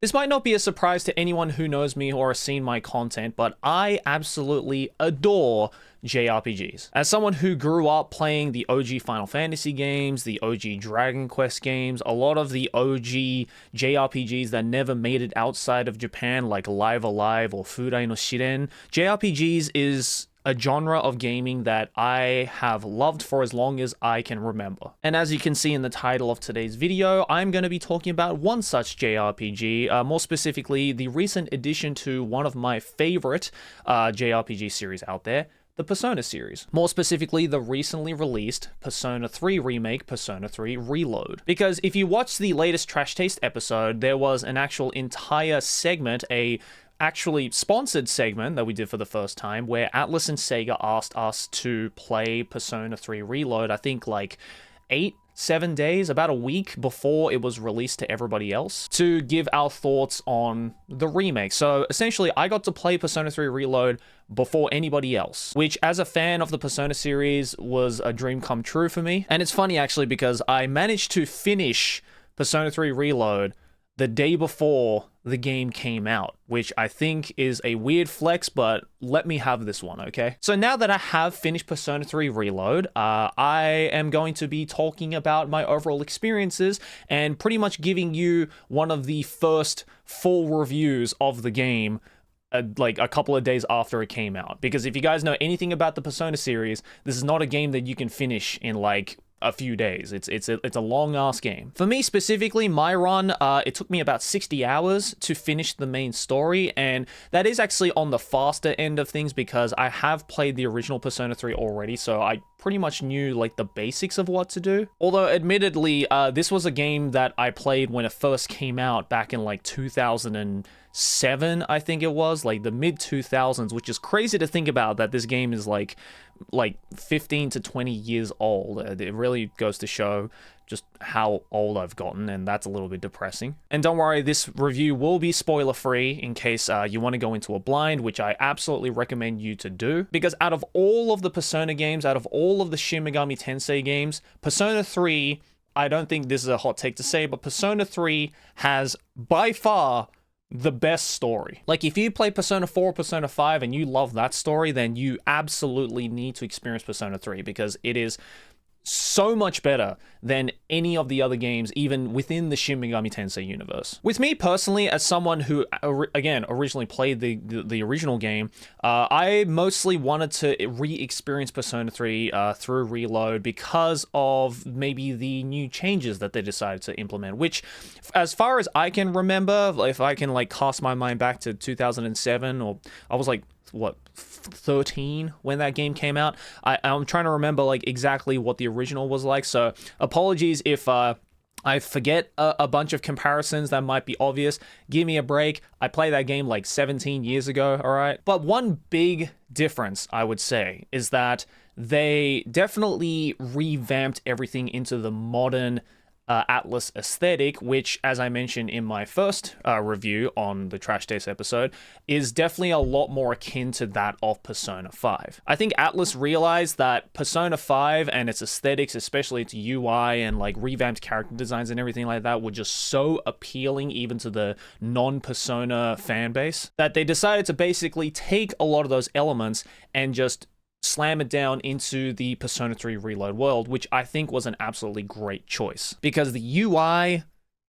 This might not be a surprise to anyone who knows me or has seen my content, but I absolutely adore JRPGs. As someone who grew up playing the OG Final Fantasy games, the OG Dragon Quest games, a lot of the OG JRPGs that never made it outside of Japan, like Live Alive or Furai no Shiren, JRPGs is a genre of gaming that I have loved for as long as I can remember. And as you can see in the title of today's video, I'm going to be talking about one such JRPG, more specifically the recent addition to one of my favorite JRPG series out there, the Persona series. More specifically, the recently released Persona 3 remake, Persona 3 Reload. Because if you watch the latest Trash Taste episode, there was an actual entire segment, actually sponsored segment that we did for the first time, where Atlus and Sega asked us to play Persona 3 Reload, I think like 7 days, about a week before it was released to everybody else, to give our thoughts on the remake. So essentially, I got to play Persona 3 Reload before anybody else, which as a fan of the Persona series was a dream come true for me. And it's funny actually, because I managed to finish Persona 3 Reload the day before the game came out, which I think is a weird flex, but let me have this one, okay? So now that I have finished Persona 3 Reload, I am going to be talking about my overall experiences and pretty much giving you one of the first full reviews of the game like a couple of days after it came out. Because if you guys know anything about the Persona series, this is not a game that you can finish in like a few days. It's a long ass game. For me specifically, my run, it took me about 60 hours to finish the main story, and that is actually on the faster end of things because I have played the original Persona 3 already, so I pretty much knew like the basics of what to do. Although admittedly, this was a game that I played when it first came out back in like 2007, I think it was, like the mid 2000s, which is crazy to think about that this game is like 15 to 20 years old. It really goes to show just how old I've gotten, and that's a little bit depressing. And don't worry, this review will be spoiler free in case you want to go into a blind, which I absolutely recommend you to do, because out of all of the Persona games, out of all of the Shin Megami Tensei games, Persona 3, I don't think this is a hot take to say, but Persona 3 has by far the best story. Like if you play Persona 4 or Persona 5 and you love that story, then you absolutely need to experience Persona 3 because it is so much better than any of the other games, even within the Shin Megami Tensei universe. With me personally, as someone who, again, originally played the original game, I mostly wanted to re-experience Persona 3 through Reload because of maybe the new changes that they decided to implement, which, as far as I can remember, if I can like cast my mind back to 2007, or I was like, what, 13 when that game came out. I'm trying to remember like exactly what the original was like, so apologies if I forget a bunch of comparisons that might be obvious. Give me a break. I played that game like 17 years ago, all right? But one big difference, I would say, is that they definitely revamped everything into the modern Atlus aesthetic, which, as I mentioned in my first review on the Trash Taste episode, is definitely a lot more akin to that of Persona 5. I think Atlus realized that Persona 5 and its aesthetics, especially its UI and like revamped character designs and everything like that, were just so appealing even to the non-Persona fan base that they decided to basically take a lot of those elements and just slam it down into the Persona 3 Reload world, which I think was an absolutely great choice because the UI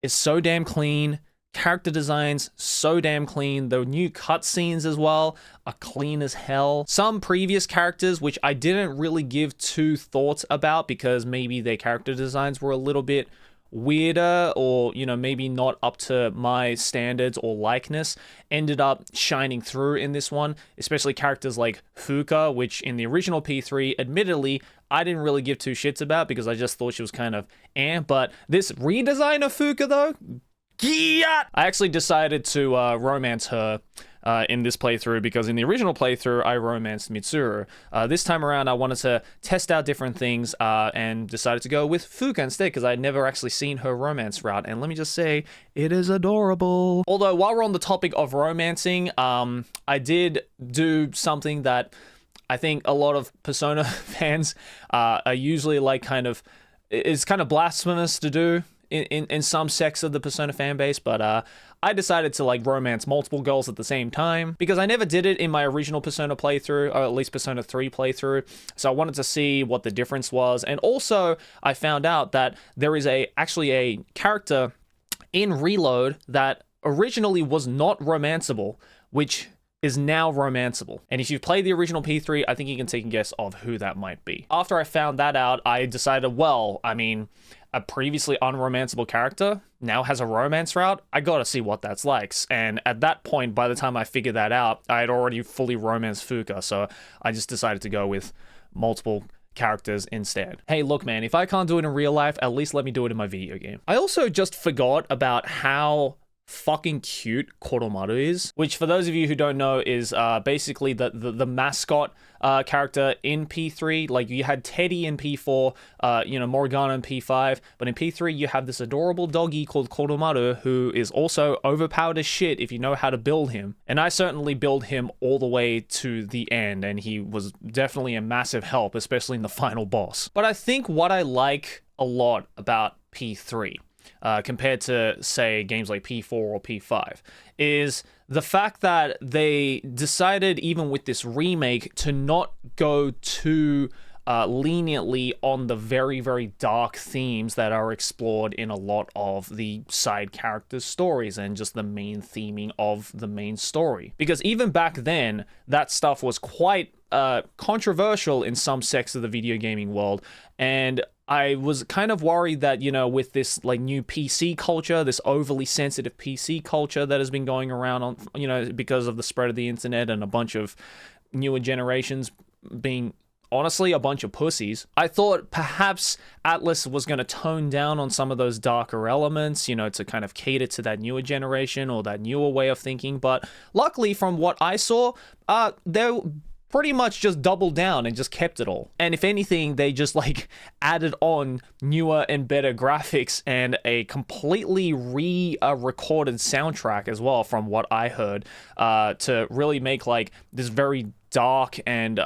is so damn clean, character designs so damn clean, the new cutscenes as well are clean as hell. Some previous characters, which I didn't really give two thoughts about because maybe their character designs were a little bit weirder or, you know, maybe not up to my standards or likeness, ended up shining through in this one, especially characters like Fuka, which in the original P3, admittedly, I didn't really give two shits about because I just thought she was kind of but this redesign of Fuka though, I actually decided to romance her in this playthrough because in the original playthrough I romanced Mitsuru. This time around I wanted to test out different things and decided to go with Fuka instead because I'd never actually seen her romance route, and let me just say it is adorable. Although while we're on the topic of romancing, I did do something that I think a lot of Persona fans are usually like is kind of blasphemous to do. in some sects of the Persona fan base, but I decided to like romance multiple girls at the same time because I never did it in my original Persona playthrough, or at least Persona 3 playthrough. So I wanted to see what the difference was. And also I found out that there is actually a character in Reload that originally was not romanceable, which is now romanceable. And if you've played the original P3, I think you can take a guess of who that might be. After I found that out, I decided, well, I mean, a previously unromanceable character now has a romance route. I gotta see what that's like. And at that point, by the time I figured that out, I had already fully romanced Fuka, so I just decided to go with multiple characters instead. Hey, look, man, if I can't do it in real life, at least let me do it in my video game. I also just forgot about how fucking cute Koromaru is, which for those of you who don't know is basically the mascot character in P3. Like you had Teddy in P4, Morgana in P5, but in P3 you have this adorable doggy called Koromaru who is also overpowered as shit if you know how to build him. And I certainly build him all the way to the end, and he was definitely a massive help, especially in the final boss. But I think what I like a lot about P3 compared to, say, games like P4 or P5, is the fact that they decided, even with this remake, to not go too leniently on the very, very dark themes that are explored in a lot of the side characters' stories and just the main theming of the main story. Because even back then, that stuff was quite controversial in some sects of the video gaming world, and I was kind of worried that, with this like new PC culture, this overly sensitive PC culture that has been going around on, because of the spread of the internet and a bunch of newer generations being honestly a bunch of pussies, I thought perhaps Atlus was going to tone down on some of those darker elements, to kind of cater to that newer generation or that newer way of thinking. But luckily, from what I saw, they're pretty much just doubled down and just kept it all. And if anything, they just like added on newer and better graphics and a completely re-recorded soundtrack as well, from what I heard, to really make like this very dark and,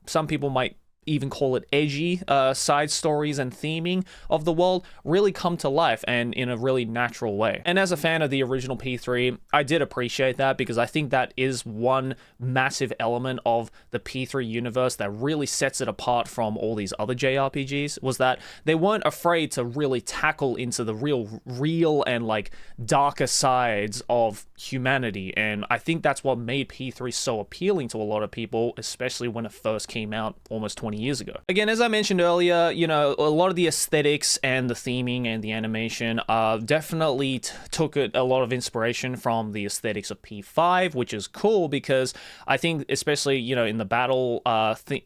some people might even call it edgy side stories and theming of the world really come to life and in a really natural way. And as a fan of the original P3, I did appreciate that, because I think that is one massive element of the P3 universe that really sets it apart from all these other JRPGs, was that they weren't afraid to really tackle into the real and like darker sides of humanity. And I think that's what made P3 so appealing to a lot of people, especially when it first came out almost 20 years ago. Again, as I mentioned earlier, a lot of the aesthetics and the theming and the animation definitely took a lot of inspiration from the aesthetics of P5, which is cool because I think, especially, in the battle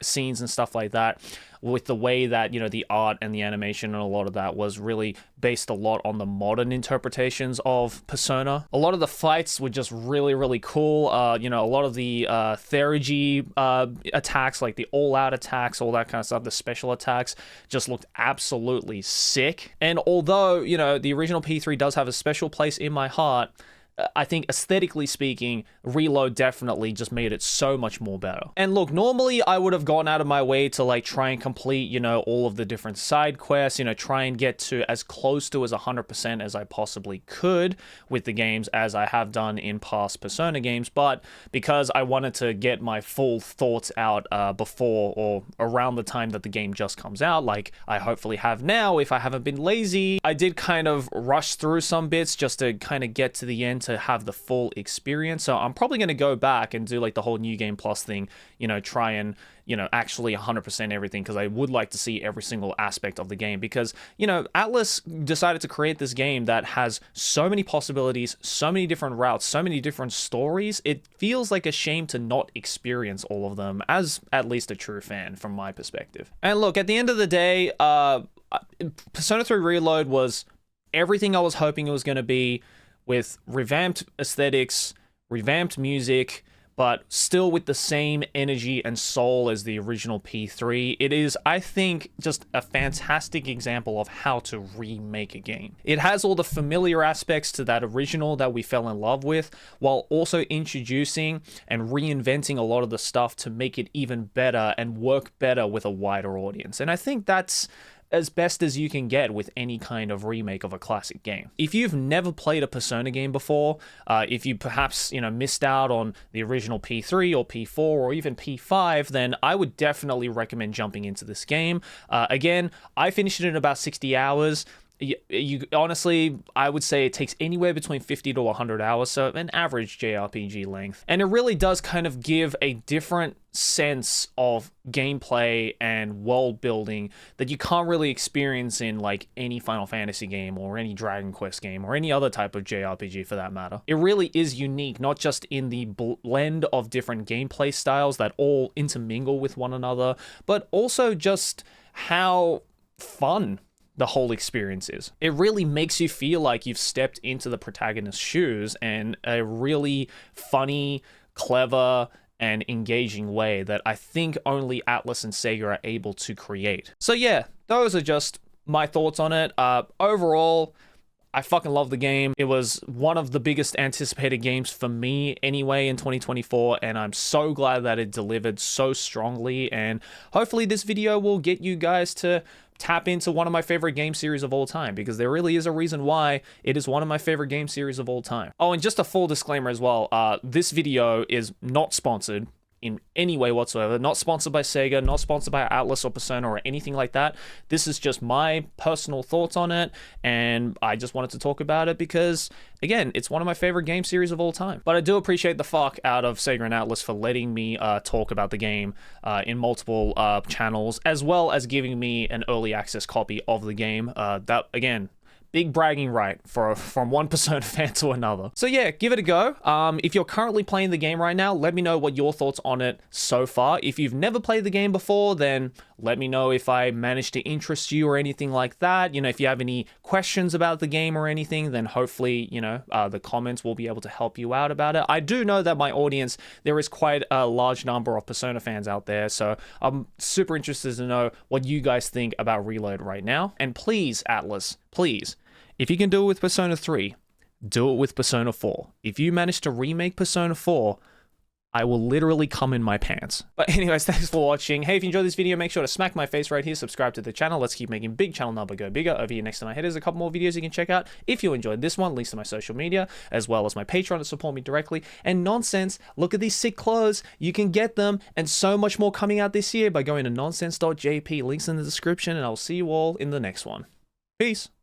scenes and stuff like that, with the way that, the art and the animation and a lot of that was really based a lot on the modern interpretations of Persona. A lot of the fights were just really, really cool. A lot of the Theurgy attacks, like the all-out attacks, all that kind of stuff, the special attacks, just looked absolutely sick. And although, the original P3 does have a special place in my heart, I think aesthetically speaking, Reload definitely just made it so much more better. And look, normally I would have gone out of my way to like try and complete, all of the different side quests, try and get to as close to as 100% as I possibly could with the games, as I have done in past Persona games. But because I wanted to get my full thoughts out before or around the time that the game just comes out, like I hopefully have now if I haven't been lazy, I did kind of rush through some bits just to kind of get to the end to have the full experience. So I'm probably going to go back and do like the whole New Game Plus thing, try and, actually 100% everything, because I would like to see every single aspect of the game, because, Atlus decided to create this game that has so many possibilities, so many different routes, so many different stories. It feels like a shame to not experience all of them, as at least a true fan from my perspective. And look, at the end of the day, Persona 3 Reload was everything I was hoping it was going to be, with revamped aesthetics, revamped music, but still with the same energy and soul as the original P3. It is, I think, just a fantastic example of how to remake a game. It has all the familiar aspects to that original that we fell in love with, while also introducing and reinventing a lot of the stuff to make it even better and work better with a wider audience. And I think that's as best as you can get with any kind of remake of a classic game. If you've never played a Persona game before, if you perhaps, missed out on the original P3 or P4 or even P5, then I would definitely recommend jumping into this game. Again, I finished it in about 60 hours. You honestly, I would say it takes anywhere between 50 to 100 hours, so an average JRPG length. And it really does kind of give a different sense of gameplay and world building that you can't really experience in like any Final Fantasy game or any Dragon Quest game or any other type of JRPG for that matter. It really is unique, not just in the blend of different gameplay styles that all intermingle with one another, but also just how fun the whole experience is. It really makes you feel like you've stepped into the protagonist's shoes in a really funny, clever, and engaging way that I think only Atlus and Sega are able to create. So yeah, those are just my thoughts on it. Overall, I fucking love the game. It was one of the biggest anticipated games for me anyway in 2024, and I'm so glad that it delivered so strongly, and hopefully this video will get you guys to tap into one of my favorite game series of all time, because there really is a reason why it is one of my favorite game series of all time. Oh, and just a full disclaimer as well, this video is not sponsored in any way whatsoever, not sponsored by Sega, not sponsored by Atlus or Persona or anything like that. This is just my personal thoughts on it, and I just wanted to talk about it because, again, it's one of my favorite game series of all time. But I do appreciate the fuck out of Sega and Atlus for letting me talk about the game in multiple channels, as well as giving me an early access copy of the game. That, again, big bragging right from one Persona fan to another. So yeah, give it a go. If you're currently playing the game right now, let me know what your thoughts on it so far. If you've never played the game before, then let me know if I managed to interest you or anything like that. If you have any questions about the game or anything, then hopefully, the comments will be able to help you out about it. I do know that my audience, there is quite a large number of Persona fans out there, so I'm super interested to know what you guys think about Reload right now. And please, Atlus, please, if you can do it with Persona 3, do it with Persona 4. If you manage to remake Persona 4, I will literally come in my pants. But anyways, thanks for watching. Hey, if you enjoyed this video, make sure to smack my face right here, subscribe to the channel. Let's keep making big channel number go bigger. Over here next to my head, there's a couple more videos you can check out. If you enjoyed this one, links to my social media, as well as my Patreon to support me directly. And nonsense, look at these sick clothes. You can get them, and so much more coming out this year by going to nonsense.jp. Links in the description, and I'll see you all in the next one. Peace.